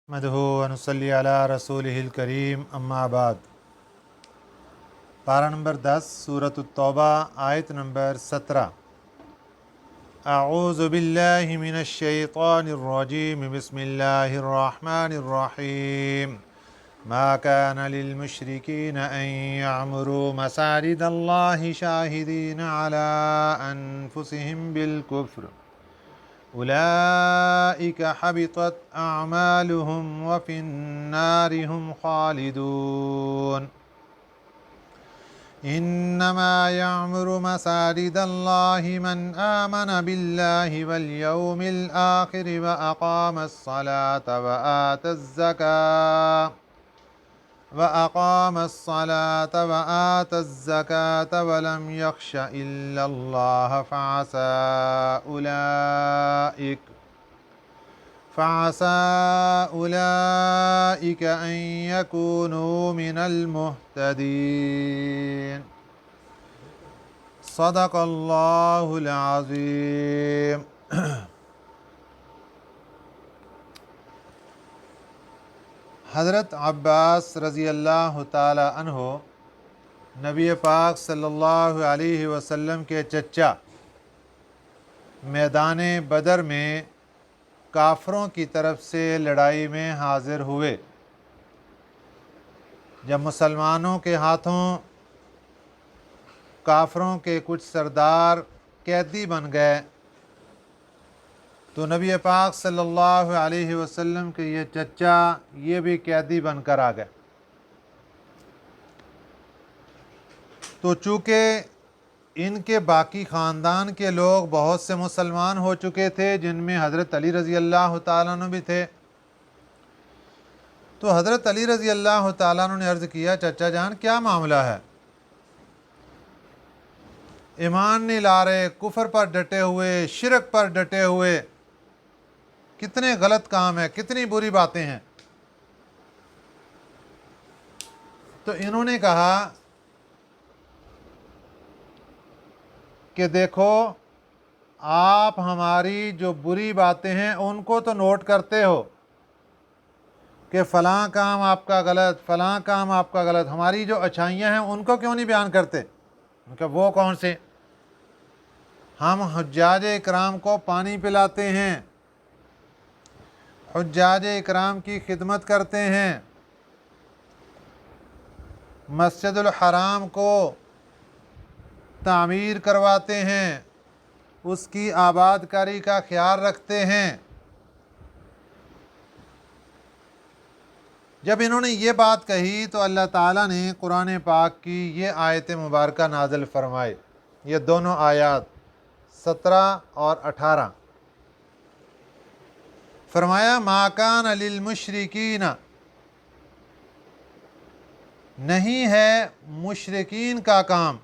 نحمدہ و نصلی علی رسولہ الکریم اما بعد۔ پارہ نمبر 10 سورۃ التوبہ آیت نمبر 17۔ اعوذ باللہ من الشیطان الرجیم بسم اللہ الرحمن الرحیم۔ ما كان للمشركين أن يعمروا مساجد الله شاهدين على أنفسهم بالكفر أولئك حبطت أعمالهم وفي النار هم خالدون إنما يعمر مساجد الله من آمن بالله واليوم الآخر وأقام الصلاة وآتى الزكاة ولم يخش إلا الله فعسى أولئك أن يكونوا من المهتدين۔ صدق اللہ العظیم۔ حضرت عباس رضی اللہ تعالی عنہ نبی پاک صلی اللہ علیہ وسلم کے چچا میدان بدر میں کافروں کی طرف سے لڑائی میں حاضر ہوئے۔ جب مسلمانوں کے ہاتھوں کافروں کے کچھ سردار قیدی بن گئے تو نبی پاک صلی اللہ علیہ وسلم کے یہ چچا یہ بھی قیدی بن کر آ گئے۔ تو چونکہ ان کے باقی خاندان کے لوگ بہت سے مسلمان ہو چکے تھے، جن میں حضرت علی رضی اللہ تعالیٰ عنہ بھی تھے، تو حضرت علی رضی اللہ تعالیٰ عنہ نے عرض کیا، چچا جان کیا معاملہ ہے؟ ایمان نہیں لا رہے، کفر پر ڈٹے ہوئے، شرک پر ڈٹے ہوئے، کتنے غلط کام ہیں، کتنی بری باتیں ہیں۔ تو انہوں نے کہا کہ دیکھو، آپ ہماری جو بری باتیں ہیں ان کو تو نوٹ کرتے ہو کہ فلاں کام آپ کا غلط، فلاں کام آپ کا غلط، ہماری جو اچھائیاں ہیں ان کو کیوں نہیں بیان کرتے؟ ان کا وہ کون سے؟ ہم حجاج اکرام کو پانی پلاتے ہیں، حجاج اکرام کی خدمت کرتے ہیں، مسجد الحرام کو تعمیر کرواتے ہیں، اس کی آباد کاری کا خیال رکھتے ہیں۔ جب انہوں نے یہ بات کہی تو اللہ تعالیٰ نے قرآن پاک کی یہ آیت مبارکہ نازل فرمائی، یہ دونوں آیات 17 اور 18۔ فرمایا ما کان للمشرکین، نہیں ہے مشرکین کا کام،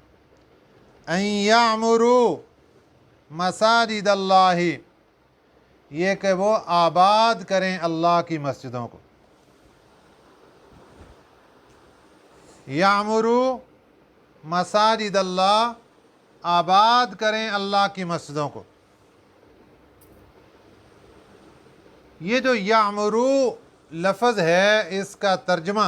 ان یعمروا مساجد اللہ، یہ کہ وہ آباد کریں اللہ کی مسجدوں کو۔ یعمروا مساجد اللہ، آباد کریں اللہ کی مسجدوں کو۔ یہ جو یعمروا لفظ ہے، اس کا ترجمہ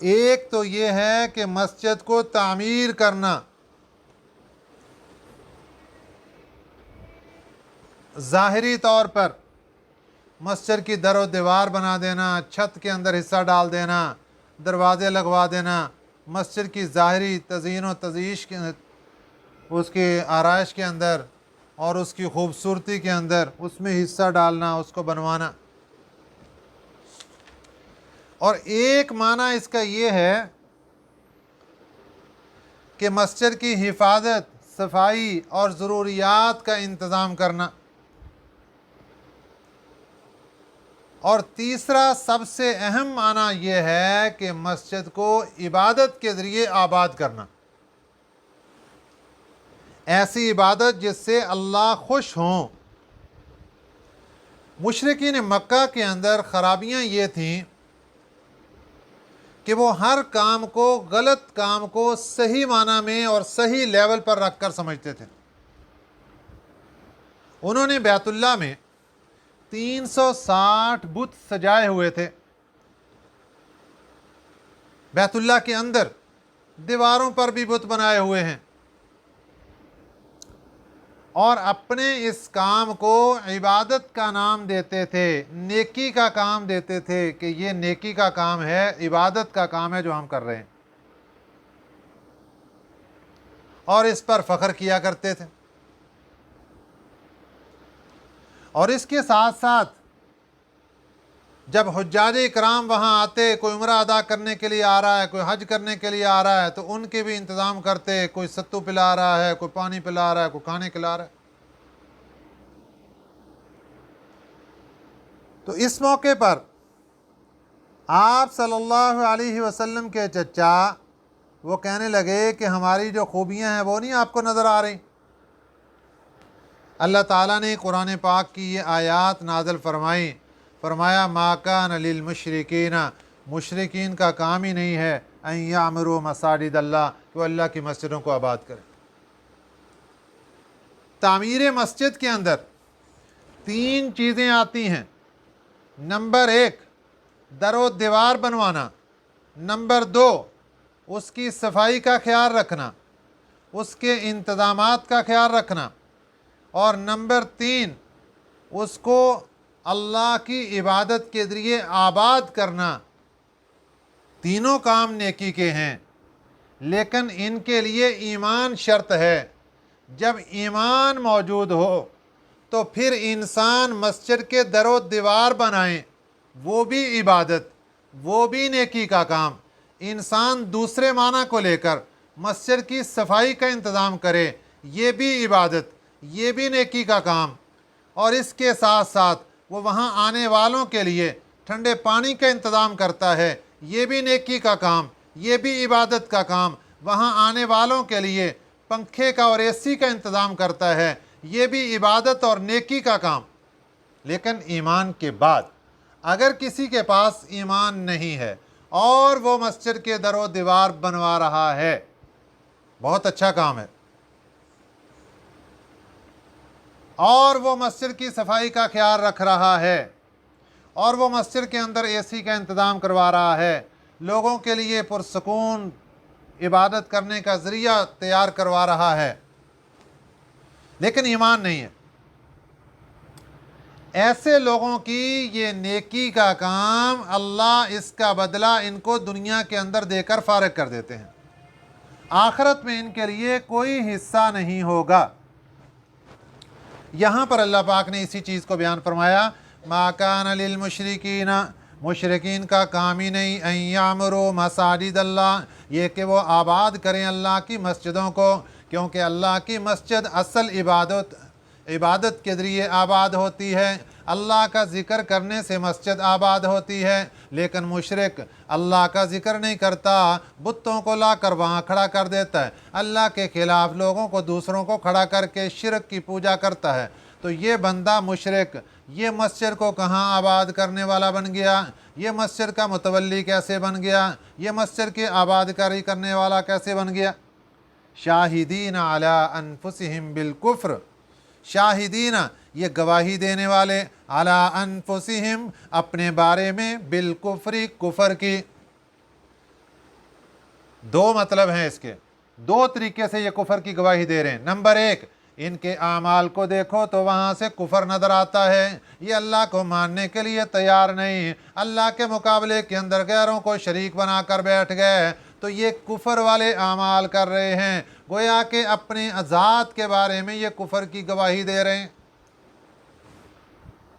ایک تو یہ ہے کہ مسجد کو تعمیر کرنا، ظاہری طور پر مسجد کی در و دیوار بنا دینا، چھت کے اندر حصہ ڈال دینا، دروازے لگوا دینا، مسجد کی ظاہری تزئین و تزئیش کے، اس کی آرائش کے اندر اور اس کی خوبصورتی کے اندر اس میں حصہ ڈالنا، اس کو بنوانا۔ اور ایک معنی اس کا یہ ہے کہ مسجد کی حفاظت، صفائی اور ضروریات کا انتظام کرنا۔ اور تیسرا سب سے اہم معنی یہ ہے کہ مسجد کو عبادت کے ذریعے آباد کرنا، ایسی عبادت جس سے اللہ خوش ہوں۔ مشرکین مکہ کے اندر خرابیاں یہ تھیں کہ وہ ہر کام کو، غلط کام کو صحیح معنی میں اور صحیح لیول پر رکھ کر سمجھتے تھے۔ انہوں نے بیت اللہ میں 360 बुत सजाए हुए थे बैतुल्लाह के अंदर, दीवारों पर भी बुत बनाए हुए हैं, और अपने इस काम को इबादत का नाम देते थे, नेकी का काम देते थे कि ये नेकी का काम है, इबादत का काम है जो हम कर रहे हैं, और इस पर फ़ख्र किया करते थे। और इसके साथ साथ जब हुज्जाज इकराम वहाँ आते, कोई उम्रा अदा करने के लिए आ रहा है, कोई हज करने के लिए आ रहा है, तो उनके भी इंतज़ाम करते, कोई सत्तू पिला रहा है, कोई पानी पिला रहा है, कोई खाने खिला रहा है। तो इस मौके पर आप सल्लल्लाहु अलैहि वसल्लम के चचा वो कहने लगे कि हमारी जो खूबियाँ हैं वो नहीं आपको नज़र आ रही। अल्लाह ताला ने कुरान पाक की ये आयात नाज़िल फरमाई, फरमाया मा कान लिल मुशरिकीन, मुशरिकीन का काम ही नहीं है अन यामरू मसाजिद अल्लाह, कि वो अल्लाह की मस्जिदों को आबाद करें। तामीर मस्जिद के अंदर 3 चीज़ें आती हैं। नंबर 1 दरो दीवार बनवाना, नंबर 2 उसकी सफाई का ख्याल रखना, उसके इंतज़ामात का ख्याल रखना, और नंबर 3 उसको अल्लाह की इबादत के ज़रिए आबाद करना। तीनों काम नेकी के हैं, लेकिन इनके लिए ईमान शर्त है। जब ईमान मौजूद हो तो फिर इंसान मस्जिद के दरो दीवार बनाए, वो भी इबादत, वो भी नेकी का काम। इंसान दूसरे माना को लेकर मस्जिद की सफाई का इंतज़ाम करे, ये भी इबादत, ये भी नेकी का काम। और इसके साथ साथ वो वहाँ आने वालों के लिए ठंडे पानी का इंतज़ाम करता है, ये भी नेकी का काम, ये भी इबादत का काम। वहाँ आने वालों के लिए पंखे का और एसी का इंतज़ाम करता है, ये भी इबादत और नेकी का काम। लेकिन ईमान के बाद अगर किसी के पास ईमान नहीं है और वो मस्जिद के दरो दीवार बनवा रहा है, बहुत अच्छा काम है, और वो मस्जिद की सफाई का ख्याल रख रहा है, और वो मस्जिद के अंदर एसी का इंतज़ाम करवा रहा है, लोगों के लिए पुरसकून इबादत करने का ज़रिया तैयार करवा रहा है, लेकिन ईमान नहीं है, ऐसे लोगों की ये नेकी का काम अल्लाह इसका बदला इनको दुनिया के अंदर देकर फारिग कर देते हैं। आखिरत में इनके लिए कोई हिस्सा नहीं होगा। यहाँ पर अल्लाह पाक ने इसी चीज़ को बयान फरमाया, मा कान लिल मुशरिकीन, मुशरिकीन का काम ही नहीं अन यामरू मसाजिद अल्लाह, ये कि वो आबाद करें अल्लाह की मस्जिदों को, क्योंकि अल्लाह की मस्जिद असल इबादत के ज़रिए आबाद होती है। अल्लाह का ज़िक्र करने से मस्जिद आबाद होती है, लेकिन मुशरिक अल्लाह का ज़िक्र नहीं करता, बुतों को ला कर वहाँ खड़ा कर देता है, अल्लाह के ख़िलाफ़ लोगों को, दूसरों को खड़ा करके शिरक की पूजा करता है। तो ये बंदा मुशरिक ये मस्जिद को कहाँ आबाद करने वाला बन गया, ये मस्जिद का मुतवल्ली कैसे बन गया, ये मस्जिद की आबादकारी करने वाला कैसे बन गया। शाहिदीन अला अनफुसिहिम बिल कुफ्र, शाहिदीन ये गवाही देने वाले, अला अनफुसिहिम अपने बारे में, बिल कुफ्री कुफर की। 2 मतलब हैं इसके, 2 तरीके से ये कुफर की गवाही दे रहे हैं। नंबर 1 इनके आमाल को देखो तो वहाँ से कुफर नज़र आता है, ये अल्लाह को मानने के लिए तैयार नहीं, अल्लाह के मुकाबले के अंदर गैरों को शरीक बनाकर बैठ गए, तो ये कुफर वाले आमाल कर रहे हैं, गोया कि अपने ज़ात के बारे में ये कुफर की गवाही दे रहे हैं।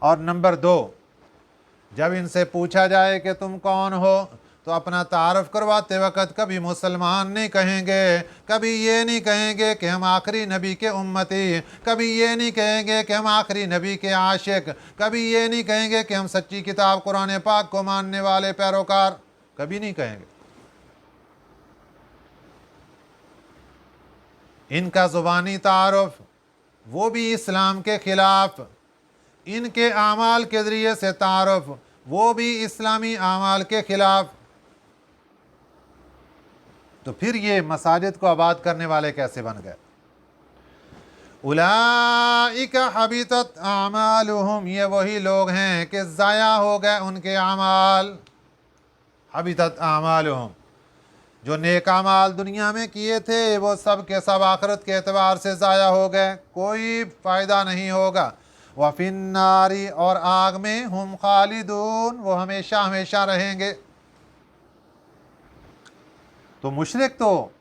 और नंबर 2 जब इनसे पूछा जाए कि तुम कौन हो, तो अपना तारफ़ करवाते वक़्त कभी मुसलमान नहीं कहेंगे, कभी ये नहीं कहेंगे कि हम आखिरी नबी के उम्मती, कभी ये नहीं कहेंगे कि हम आखिरी नबी के आशिक, कभी ये नहीं कहेंगे कि हम सच्ची किताब कुरान पाक को मानने वाले पैरोकार, कभी नहीं कहेंगे। इनका ज़ुबानी तारुफ वो भी इस्लाम के ख़िलाफ़, इनके आमाल के ज़रिए से तारुफ वो भी इस्लामी आमाल के ख़िलाफ़। तो फिर ये मसाजिद को आबाद करने वाले कैसे बन गए। उलाइका हबीतत आमालुहुम, ये वही लोग हैं कि ज़ाया हो गए उनके अमाल। हबीतत आमालुहुम, जो नेक अमाल दुनिया में किए थे वो सब के सब आखिरत के एतबार से ज़ाया हो गए, कोई फ़ायदा नहीं होगा। वफ़िन्नारी, और आग में, हम खालिदून, वो हमेशा हमेशा रहेंगे। तो मुशरिक तो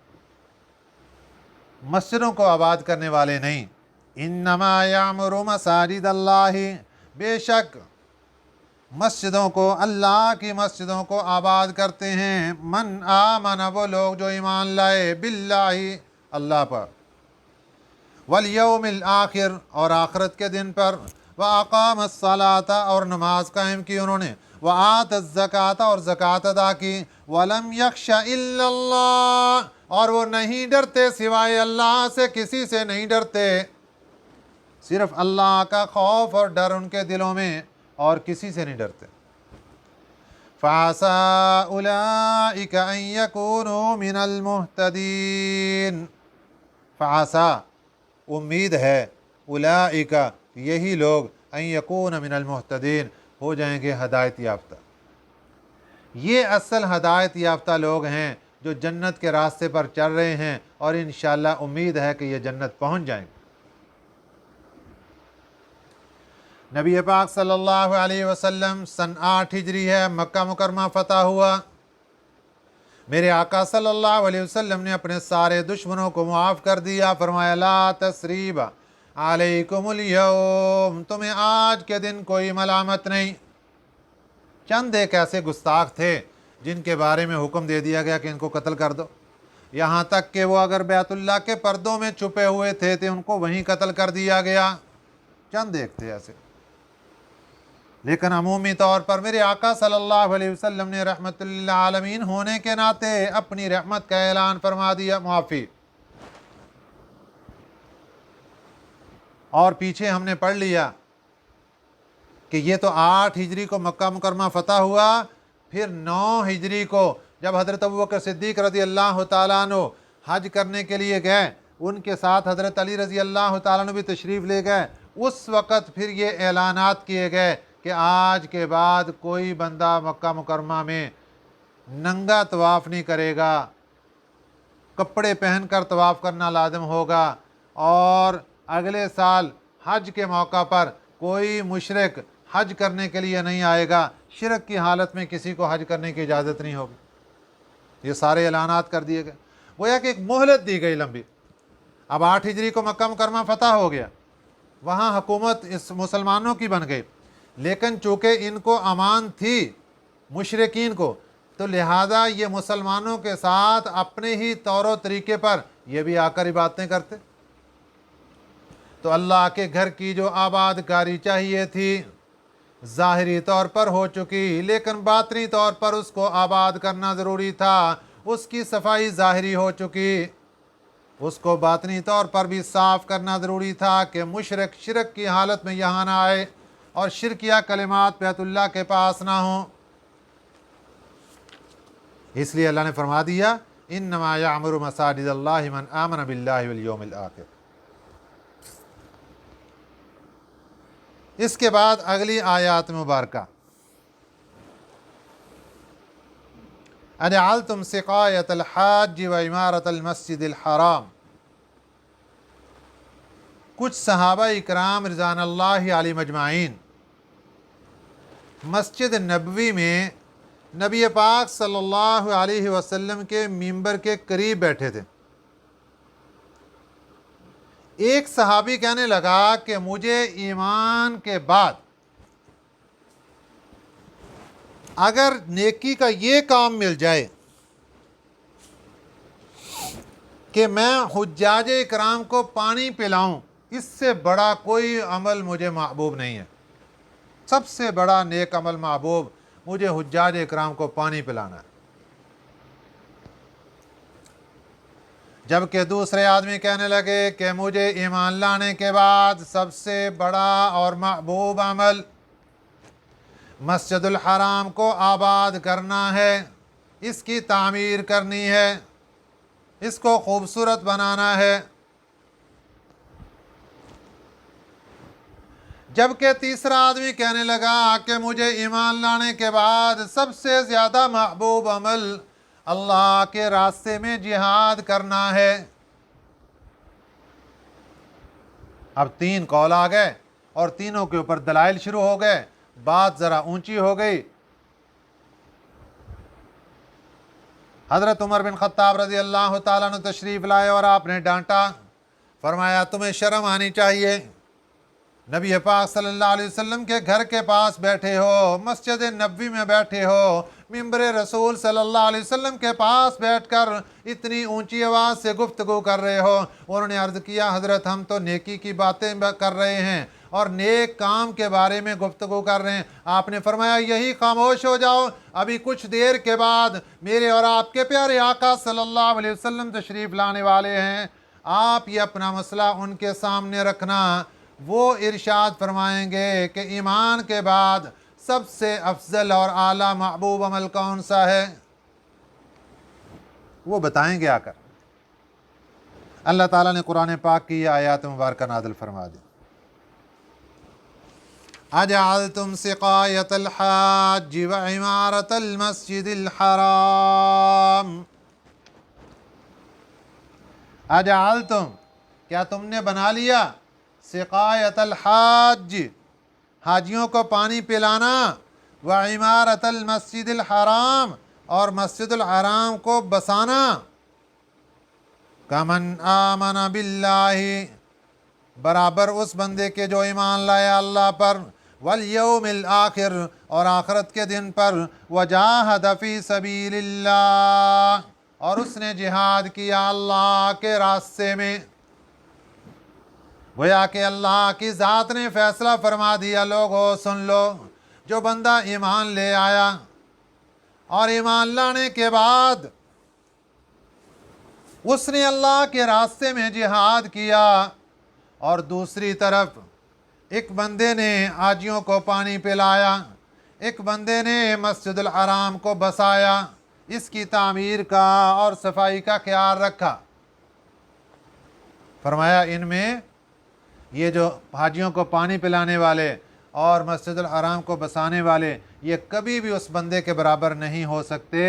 मस्जिदों को आबाद करने वाले नहीं। इन्नमा यामुरु मसाजिद अल्लाहि, बेशक मस्जिदों को, अल्लाह की मस्जिदों को आबाद करते हैं मन आमन, वो लोग जो ईमान लाए, बिल्लाहि, अल्लाह पर, वल यौमिल आखिर, और आखिरत के दिन पर, व अक़ामस सलाता, और नमाज कायम की उन्होंने, व आतज़ ज़काता, और ज़कात अदा की, वलम यख्शा इल्लल्लाह, और वो नहीं डरते सिवाय अल्लाह से, किसी से नहीं डरते, सिर्फ अल्लाह का खौफ और डर उनके दिलों में, और किसी से नहीं डरते। फ़असा उलाइका अन यकूनू मिनल मुहतदीन, फ़असा, उम्मीद है, उलाइका, यही लोग, अन यकून मिनल मुहतदीन, हो जाएंगे हदायत याफ्ता। ये असल हदायत याफ्ता लोग हैं जो जन्नत के रास्ते पर चल रहे हैं, और इंशाअल्लाह उम्मीद है कि ये जन्नत पहुँच जाएंगे। नबी पाक सल्लल्लाहु अलैहि वसल्लम सन 8 हिजरी है, मक्का मुकरमा फ़तह हुआ। मेरे आका सल्लल्लाहु अलैहि वसल्लम ने अपने सारे दुश्मनों को मुआफ़ कर दिया। फरमाया, ला तस्रीब अलैकुमुल यौम, तुम्हें आज के दिन कोई मलामत नहीं। चंद एक ऐसे गुस्ताख थे जिनके बारे में हुक्म दे दिया गया कि इनको कत्ल कर दो, यहाँ तक कि वो अगर बैतुल्लाह के पर्दों में छुपे हुए थे तो उनको वहीं कत्ल कर दिया गया। चंद एक थे ऐसे। लेकिन अमूमी तौर पर मेरे आका सल्लल्लाहु अलैहि वसल्लम ने रहमतुल लिल आलमीन होने के नाते अपनी रहमत का ऐलान फरमा दिया, मुआफ़ी। और पीछे हमने पढ़ लिया कि ये तो 8 हिजरी को मक्का मुकरमा फ़तह हुआ, फिर 9 हिजरी को जब हज़रत अबू बकर सिद्दीक़ रज़ी अल्लाह तआला अन्हु हज करने के लिए गए, उनके साथ हज़रत अली रज़ी अल्लाह तआला अन्हु भी तशरीफ़ ले गए। उस वक़्त फिर ये ऐलानात किए गए कि आज के बाद कोई बंदा मक्का मुकरमा में नंगा तवाफ़ नहीं करेगा, कपड़े पहन कर तवाफ़ करना लाज़िम होगा, और अगले साल हज के मौका पर कोई मुशरिक हज करने के लिए नहीं आएगा, शिरक की हालत में किसी को हज करने की इजाज़त नहीं होगी। ये सारे ऐलानात कर दिए गए, गोया कि एक मोहलत दी गई लंबी। अब 8 हिजरी को मक्का मुकरमा फ़तह हो गया, वहाँ हुकूमत इस मुसलमानों की बन गई, लेकिन चूँकि इनको अमान थी मुशरिकीन को, तो लिहाजा ये मुसलमानों के साथ अपने ही तौर तरीके पर ये भी आकर इबादतें करते। तो अल्लाह के घर की जो आबादकारी चाहिए थी ज़ाहिरी तौर पर हो चुकी, लेकिन बातनी तौर पर उसको आबाद करना ज़रूरी था। उसकी सफाई ज़ाहिरी हो चुकी, उसको बातनी तौर पर भी साफ़ करना ज़रूरी था कि मुशरिक शिरक की हालत में यहाँ ना आए और शिरकिया कलिमात बैतुल्लाह के पास ना हों। इसलिए अल्लाह ने फरमा दिया, इन्नमा यामुरु मसाजिदल्लाहि मन आमन बिल्लाहि वल यौमिल आखिर। इसके बाद अगली आयात मुबारका, अजअल्तुम सिक़ायतल हाज व इमारतल मस्जिदिल हराम। कुछ सहाबा इकराम रिज़वानुल्लाहि अलैहिम अजमाइन मस्जिद नबवी में नबी पाक सल्लल्लाहु अलैहि वसल्लम के मिंबर के करीब बैठे थे। एक सहाबी कहने लगा कि मुझे ईमान के बाद अगर नेकी का ये काम मिल जाए कि मैं हुज्जाज इकराम को पानी पिलाऊं, इससे बड़ा कोई अमल मुझे महबूब नहीं है। सबसे बड़ा नेक अमल महबूब मुझे हुज्जाज इकराम को पानी पिलाना है। जबकि दूसरे आदमी कहने लगे कि मुझे ईमान लाने के बाद सबसे बड़ा और महबूब अमल मस्जिदुल हराम को आबाद करना है, इसकी तामीर करनी है, इसको खूबसूरत बनाना है। जबकि तीसरा आदमी कहने लगा कि मुझे ईमान लाने के बाद सबसे ज़्यादा महबूब अमल अल्लाह के रास्ते में जिहाद करना है। अब 3 कौल आ गए और तीनों के ऊपर दलाइल शुरू हो गए, बात ज़रा ऊंची हो गई। हज़रत उमर बिन ख़त्ताब रज़ी अल्लाह ताला ने तशरीफ़ लाए और आपने डांटा, फरमाया तुम्हें शर्म आनी चाहिए, नबी पाक सल्लल्लाहु अलैहि वसल्लम के घर के पास बैठे हो, मस्जिद नबवी में बैठे हो, मिंबर रसूल सल्लल्लाहु अलैहि वसल्लम के पास बैठकर इतनी ऊंची आवाज़ से गुफ्तगू कर रहे हो। उन्होंने अर्ज़ किया, हज़रत हम तो नेकी की बातें कर रहे हैं और नेक काम के बारे में गुफ्तगू कर रहे हैं। आपने फरमाया यही खामोश हो जाओ, अभी कुछ देर के बाद मेरे और आपके प्यारे आका सल्लल्लाहु अलैहि वसल्लम तशरीफ़ लाने वाले हैं, आप ये अपना मसला उनके सामने रखना, वो इरशाद फरमाएंगे कि ईमान के बाद सबसे अफजल और आला महबूब अमल कौन सा है, वो बताएंगे आकर। अल्लाह ताला ने कुरान पाक की आयत मुबारक नाज़िल फरमा दी। अजअलतुम सिकायतल हाज व इमारतल मस्जिदिल हराम, अजअलतुम क्या तुमने बना लिया, सिकायतल हाज हाजियों को पानी पिलाना, व इमारतल मस्जिदिल हराम और मस्जिदुल हराम को बसाना, कमन आमन बिल्लाहि बराबर उस बंदे के जो ईमान लाया अल्लाह पर, वल यौमिल आखिर और आखरत के दिन पर, वजाहद फी सबीलिल्लाह और उसने जिहाद किया अल्लाह के रास्ते में। गोया कि अल्लाह की ज़ात ने फ़ैसला फरमा दिया, लोगों सुन लो, जो बंदा ईमान ले आया और ईमान लाने के बाद उसने अल्लाह के रास्ते में जिहाद किया और दूसरी तरफ एक बंदे ने हाजियों को पानी पिलाया, एक बंदे ने मस्जिदुल हराम को बसाया, इसकी तामीर का और सफाई का ख्याल रखा, फरमाया इनमें ये जो हाजियों को पानी पिलाने वाले और मस्जिदुल हराम को बसाने वाले ये कभी भी उस बंदे के बराबर नहीं हो सकते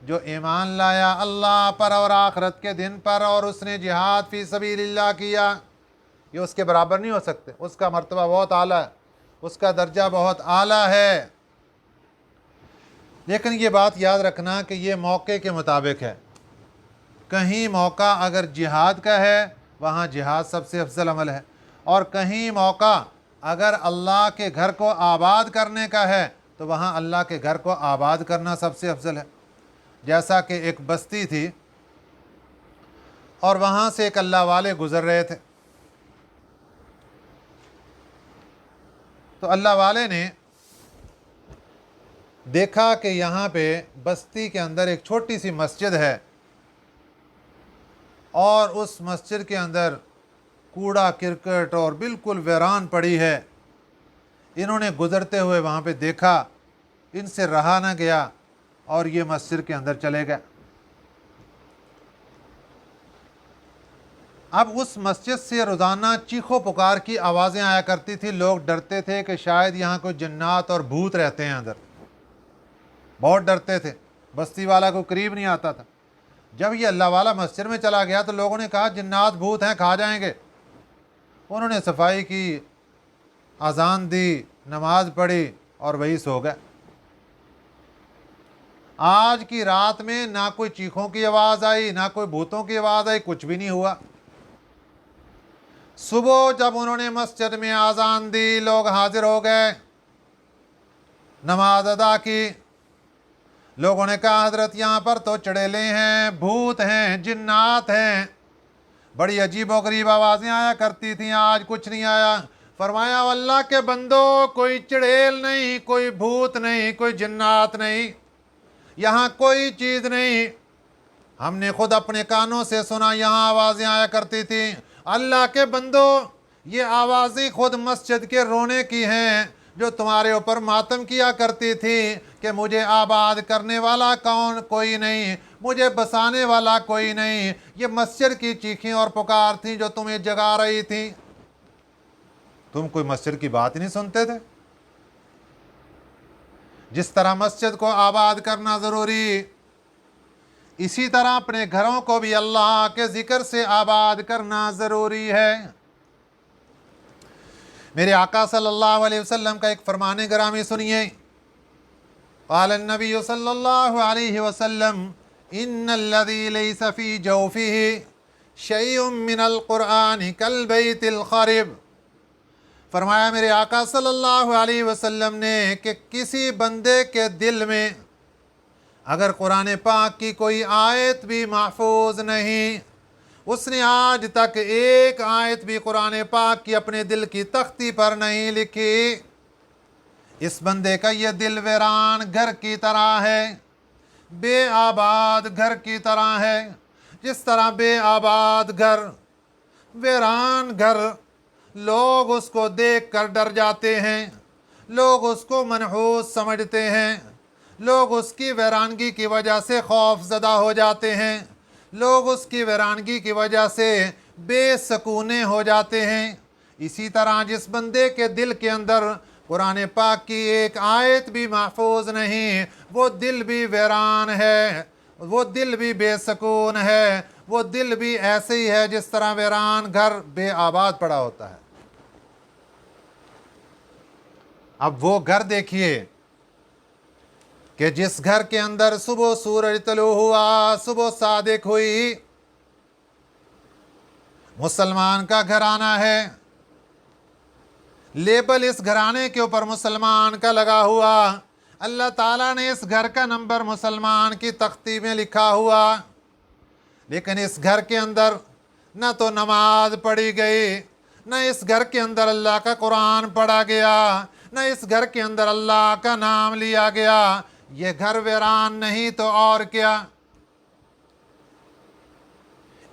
जो ईमान लाया अल्लाह पर और आखरत के दिन पर और उसने जिहाद फी सबीलिल्लाह किया। ये उसके बराबर नहीं हो सकते, उसका मर्तबा बहुत आला है, उसका दर्जा बहुत आला है। लेकिन ये बात याद रखना कि ये मौके के मुताबिक है। कहीं मौका अगर जिहाद का है वहाँ जिहाद सबसे अफजल अमल है, और कहीं मौका अगर अल्लाह के घर को आबाद करने का है तो वहाँ अल्लाह के घर को आबाद करना सबसे अफजल है। जैसा कि एक बस्ती थी और वहाँ से एक अल्लाह वाले गुज़र रहे थे, तो अल्लाह वाले ने देखा कि यहाँ पे बस्ती के अंदर एक छोटी सी मस्जिद है और उस मस्जिद के अंदर कूड़ा किरकट और बिल्कुल वीरान पड़ी है। इन्होंने गुज़रते हुए वहाँ पे देखा, इनसे रहा न गया और ये मस्जिद के अंदर चले गए। अब उस मस्जिद से रोज़ाना चीखों पुकार की आवाज़ें आया करती थी। लोग डरते थे कि शायद यहाँ कोई जन्नात और भूत रहते हैं अंदर, बहुत डरते थे, बस्ती वाला को करीब नहीं आता था। जब ये अल्लाह वाला मस्जिद में चला गया तो लोगों ने कहा जन्नात भूत हैं, खा जाएंगे। उन्होंने सफाई की, अजान दी, नमाज पढ़ी और वही सो गए। आज की रात में ना कोई चीखों की आवाज़ आई, ना कोई भूतों की आवाज़ आई, कुछ भी नहीं हुआ। सुबह जब उन्होंने मस्जिद में आज़ान दी, लोग हाजिर हो गए, नमाज अदा की। लोगों ने कहा हजरत यहाँ पर तो चड़ेले हैं, भूत हैं, जिन्नात हैं। बड़ी अजीब और गरीब आवाज़ें आया करती थीं, आज कुछ नहीं आया। फरमाया अल्लाह के बंदो, कोई चड़ेल नहीं, कोई भूत नहीं, कोई जिन्नात नहीं, यहाँ कोई चीज़ नहीं। हमने खुद अपने कानों से सुना, यहाँ आवाज़ें आया करती थी। अल्लाह के बंदो, ये आवाज़ें खुद मस्जिद के रोने की हैं जो तुम्हारे ऊपर मातम किया करती थी कि मुझे आबाद करने वाला कौन, कोई नहीं, मुझे बसाने वाला कोई नहीं। ये मस्जिद की चीखें और पुकार थी जो तुम्हें जगा रही थी। तुम कोई मस्जिद की बात ही नहीं सुनते थे। जिस तरह मस्जिद को आबाद करना ज़रूरी, इसी तरह अपने घरों को भी अल्लाह के ज़िक्र से आबाद करना ज़रूरी है। मेरे आका सल्लल्लाहु अलैहि वसल्लम का एक फरमाने गिरामी सुनिए। क़ाल नबी सल्लल्लाहु अलैहि वसल्लम इन्नल्लज़ी लैसा फ़ी जौफ़िही शैउम मिनल क़ुरआन कल बैतिल ख़रिब। फरमाया मेरे आका सल्लल्लाहु अलैहि वसल्लम ने कि किसी बंदे के दिल में अगर कुरान पाक की कोई आयत भी महफूज नहीं, उसने आज तक एक आयत भी कुरान पाक की अपने दिल की तख्ती पर नहीं लिखी, इस बंदे का ये दिल वीरान घर की तरह है, बेआबाद घर की तरह है। जिस तरह बेआबाद घर, वीरान घर, लोग उसको देख कर डर जाते हैं, लोग उसको मनहूस समझते हैं, लोग उसकी वीरानगी की वजह से खौफज़दा हो जाते हैं, लोग उसकी वीरानगी की वजह से बेसकूने हो जाते हैं। इसी तरह जिस बंदे के दिल के अंदर कुरान पाक की एक आयत भी महफूज नहीं, वो दिल भी वीरान है, वो दिल भी बेसकून है, वो दिल भी ऐसे ही है जिस तरह वीरान घर बेआबाद पड़ा होता है। अब वो घर देखिए कि जिस घर के अंदर सुबह सूरज तलू हुआ, सुबह सादिक हुई, मुसलमान का घराना है, लेबल इस घराने के ऊपर मुसलमान का लगा हुआ, अल्लाह ताला ने इस घर का नंबर मुसलमान की तख्ती में लिखा हुआ, लेकिन इस घर के अंदर न तो नमाज पढ़ी गई, न इस घर के अंदर अल्लाह का कुरान पढ़ा गया, न इस घर के अंदर अल्लाह का नाम लिया गया। ये घर वीरान नहीं तो और क्या।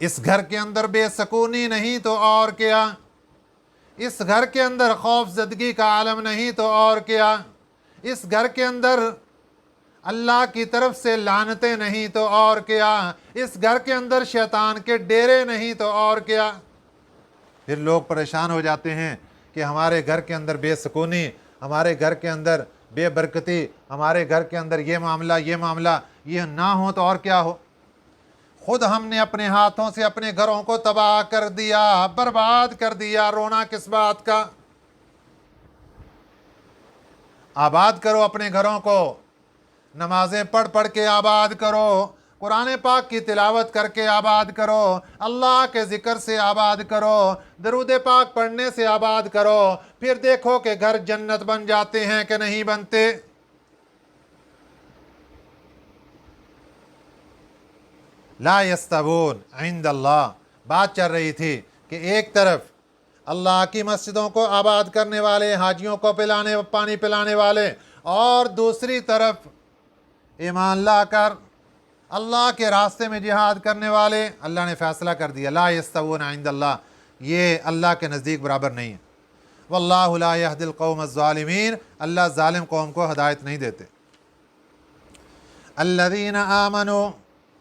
इस घर के अंदर बेसकूनी नहीं तो और क्या। इस घर के अंदर खौफजदगी का आलम नहीं तो और क्या। इस घर के अंदर अल्लाह की तरफ से लानतें नहीं तो और क्या। इस घर के अंदर शैतान के डेरे नहीं तो और क्या। फिर लोग परेशान हो जाते हैं कि हमारे घर के अंदर बेसकूनी, हमारे घर के अंदर बेबरकती, हमारे घर के अंदर ये मामला ये ना हो तो और क्या हो। खुद हमने अपने हाथों से अपने घरों को तबाह कर दिया, बर्बाद कर दिया, रोना किस बात का। आबाद करो अपने घरों को, नमाजें पढ़ पढ़ के आबाद करो, कुरान पाक की तिलावत करके आबाद करो, अल्लाह के ज़िक्र से आबाद करो, दरूद पाक पढ़ने से आबाद करो। फिर देखो कि घर जन्नत बन जाते हैं कि नहीं बनते। ला यस्तवून इंदल्लाह। बात चल रही थी कि एक तरफ अल्लाह की मस्जिदों को आबाद करने वाले, हाजियों को पानी पिलाने वाले, और दूसरी तरफ ईमान लाकर अल्लाह के रास्ते में जिहाद करने वाले। अल्लाह ने फ़ैसला कर दिया ला यस्तवून इंदल्लाह, ये अल्लाह के नज़दीक बराबर नहीं है। वल्लाहु ला यहदिल कौम अज़्ज़ालिमीन, अल्लाह ज़ालिम कौम को हदायत नहीं देते। अल्लज़ीना आमनू,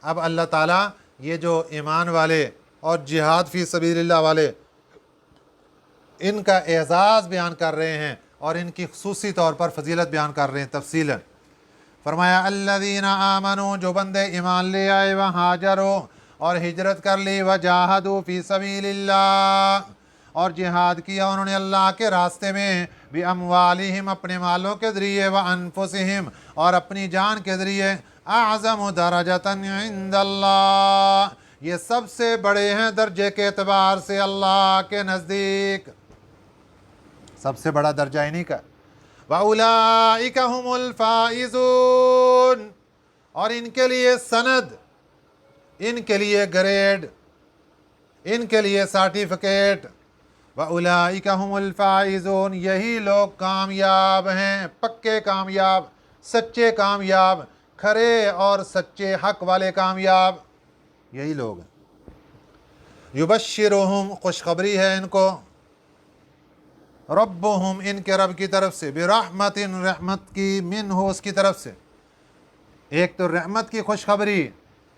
अब अल्लाह ताला ये जो ईमान वाले और जिहाद फ़ी सबीलिल्लाह वाले, इनका एज़ाज़ बयान कर रहे हैं और इनकी खुसूसी तौर पर फजीलत बयान कर रहे हैं तफसीलन। फरमाया अल्लज़ीना आमनू, जो बंदे ईमान ले आए व हाजरो, और हिजरत कर ली, व जाहदू फ़ी सबीलिल्लाह, और जिहाद किया उन्होंने अल्लाह के रास्ते में, भी अमवालिहिम, अपने मालों के ज़रिए, व अनफुसिहिम, और अपनी जान के ज़रिए, अअज़म दरजतन इंदल्लाह, ये सबसे बड़े हैं दर्जे के एतबार से अल्लाह के नज़दीक। सबसे बड़ा दर्जा इन्हीं का। व उलाइका हुमुल फाइज़ून, और इनके लिए सनद, इनके लिए ग्रेड, इनके लिए सर्टिफिकेट। व उलाइका हुमुल फाइज़ून, यही लोग कामयाब हैं, पक्के कामयाब, सच्चे कामयाब, खरे और सच्चे हक वाले कामयाब, यही लोग हैं। युबश्शिरुहुम, खुशखबरी है इनको, रब्बुहुम, इनके रब की तरफ से, बिरहमतिन, रहमत की, मिन्हु, उसकी तरफ से। एक तो रहमत की खुशखबरी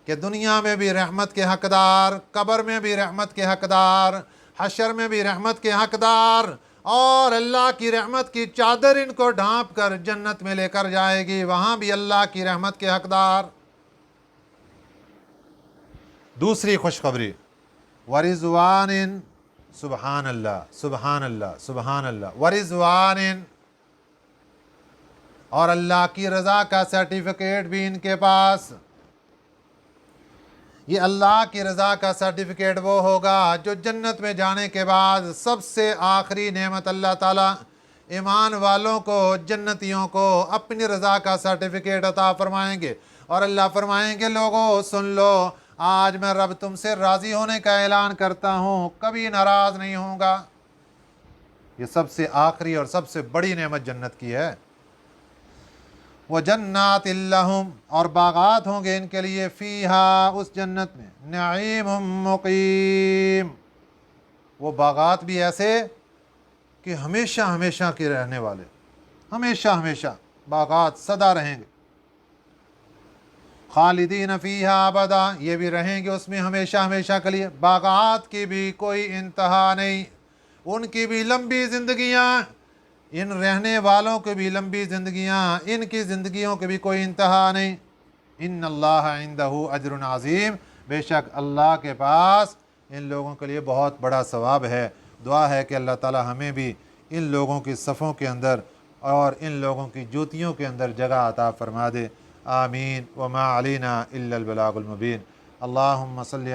कि दुनिया में भी रहमत के हकदार, कब्र में भी रहमत के हकदार, हशर में भी रहमत के हकदार, اور اللہ کی رحمت کی چادر ان کو ڈھانپ کر جنت میں لے کر جائے گی، وہاں بھی اللہ کی رحمت کے حقدار۔ دوسری خوشخبری ورضوان، سبحان اللہ سبحان اللہ سبحان اللہ، ورضوان، اور اللہ کی رضا کا سرٹیفکیٹ بھی ان کے پاس۔ یہ اللہ کی رضا کا سرٹیفکیٹ وہ ہوگا جو جنت میں جانے کے بعد سب سے آخری نعمت اللہ تعالیٰ ایمان والوں کو، جنتیوں کو اپنی رضا کا سرٹیفکیٹ عطا فرمائیں گے، اور اللہ فرمائیں گے لوگوں سن لو، آج میں رب تم سے راضی ہونے کا اعلان کرتا ہوں، کبھی ناراض نہیں ہوں گا۔ یہ سب سے آخری اور سب سے بڑی نعمت جنت کی ہے۔ وَجَنَّاتٍ لَّهُمْ، اور باغات ہوں گے ان کے لیے، فیہا، اس جنت میں، نعیم مقیم، وہ باغات بھی ایسے کہ ہمیشہ ہمیشہ کے رہنے والے، ہمیشہ ہمیشہ باغات سدا رہیں گے۔ خالدین فیہا ابدا، یہ بھی رہیں گے اس میں ہمیشہ ہمیشہ کے لیے۔ باغات کی بھی کوئی انتہا نہیں، ان کی بھی لمبی زندگیاں، ان رہنے والوں کی بھی لمبی زندگیاں، ان کی زندگیوں کی بھی کوئی انتہا نہیں۔ ان اللہ عندہ اجر عظیم، بے شک اللہ کے پاس ان لوگوں کے لیے بہت بڑا ثواب ہے۔ دعا ہے کہ اللہ تعالی ہمیں بھی ان لوگوں کی صفوں کے اندر اور ان لوگوں کی جوتیوں کے اندر جگہ عطا فرما دے۔ آمین۔ وما علینا الا البلاغ المبین۔ اللہم صلی